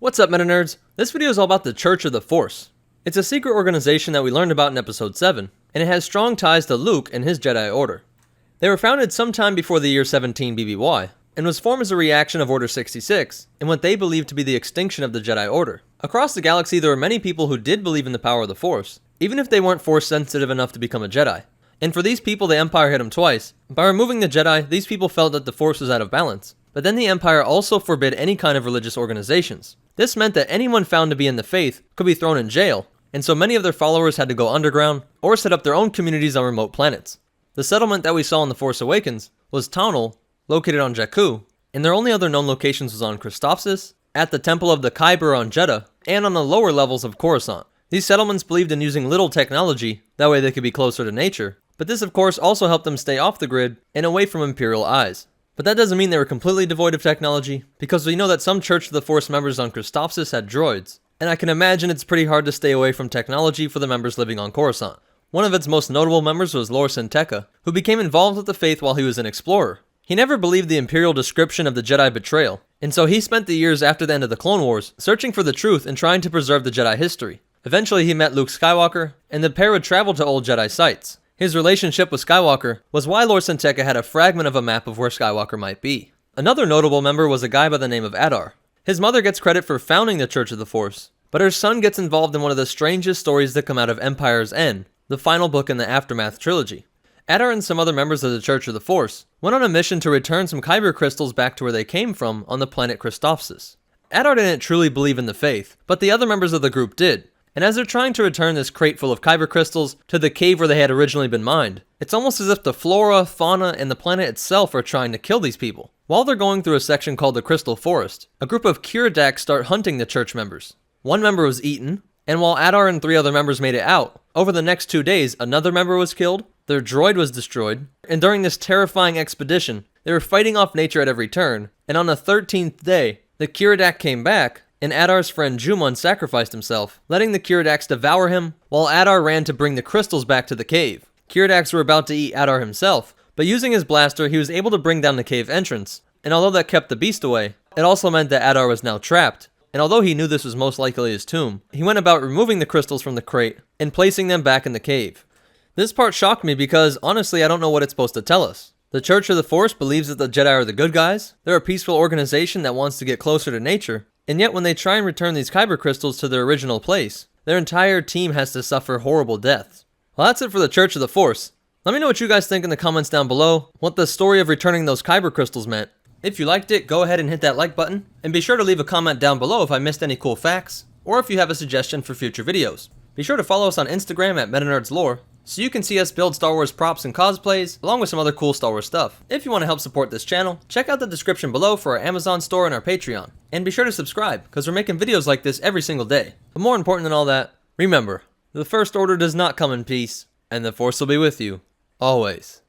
What's up, Meta Nerds? This video is all about the Church of the Force. It's a secret organization that we learned about in episode 7, and it has strong ties to Luke and his Jedi Order. They were founded sometime before the year 17 BBY, and was formed as a reaction of Order 66, and what they believed to be the extinction of the Jedi Order. Across the galaxy, there were many people who did believe in the power of the Force, even if they weren't Force sensitive enough to become a Jedi. And for these people, the Empire hit them twice. By removing the Jedi, these people felt that the Force was out of balance. But then the Empire also forbid any kind of religious organizations. This meant that anyone found to be in the faith could be thrown in jail, and so many of their followers had to go underground or set up their own communities on remote planets. The settlement that we saw in The Force Awakens was Taunel, located on Jakku, and their only other known locations was on Christophsis, at the Temple of the Kyber on Jedha, and on the lower levels of Coruscant. These settlements believed in using little technology, that way they could be closer to nature, but this of course also helped them stay off the grid and away from Imperial eyes. But that doesn't mean they were completely devoid of technology, because we know that some Church of the Force members on Christophsis had droids, and I can imagine it's pretty hard to stay away from technology for the members living on Coruscant. One of its most notable members was Lor San Tekka, who became involved with the faith while he was an explorer. He never believed the Imperial description of the Jedi betrayal, and so he spent the years after the end of the Clone Wars searching for the truth and trying to preserve the Jedi history. Eventually he met Luke Skywalker, and the pair would travel to old Jedi sites. His relationship with Skywalker was why Lor San Tekka had a fragment of a map of where Skywalker might be. Another notable member was a guy by the name of Adar. His mother gets credit for founding the Church of the Force, but her son gets involved in one of the strangest stories that come out of Empire's End, the final book in the Aftermath trilogy. Adar and some other members of the Church of the Force went on a mission to return some Kyber crystals back to where they came from on the planet Christophsis. Adar didn't truly believe in the faith, but the other members of the group did. And as they're trying to return this crate full of Kyber crystals to the cave where they had originally been mined, it's almost as if the flora, fauna, and the planet itself are trying to kill these people. While they're going through a section called the Crystal Forest, a group of Kiradaks start hunting the church members. One member was eaten, and while Adar and 3 other members made it out, over the next 2 days, another member was killed, their droid was destroyed, and during this terrifying expedition, they were fighting off nature at every turn, and on the 13th day, the Kiradak came back, and Adar's friend Juman sacrificed himself, letting the Kiradaks devour him, while Adar ran to bring the crystals back to the cave. Kiradaks were about to eat Adar himself, but using his blaster, he was able to bring down the cave entrance, and although that kept the beast away, it also meant that Adar was now trapped, and although he knew this was most likely his tomb, he went about removing the crystals from the crate and placing them back in the cave. This part shocked me because, honestly, I don't know what it's supposed to tell us. The Church of the Force believes that the Jedi are the good guys, they're a peaceful organization that wants to get closer to nature, and yet when they try and return these Kyber crystals to their original place, their entire team has to suffer horrible deaths. Well, that's it for the Church of the Force. Let me know what you guys think in the comments down below, what the story of returning those Kyber crystals meant. If you liked it, go ahead and hit that like button, and be sure to leave a comment down below if I missed any cool facts, or if you have a suggestion for future videos. Be sure to follow us on Instagram at MetaNerdsLore, so you can see us build Star Wars props and cosplays, along with some other cool Star Wars stuff. If you want to help support this channel, check out the description below for our Amazon store and our Patreon. And be sure to subscribe, because we're making videos like this every single day. But more important than all that, remember, the First Order does not come in peace, and the Force will be with you, always.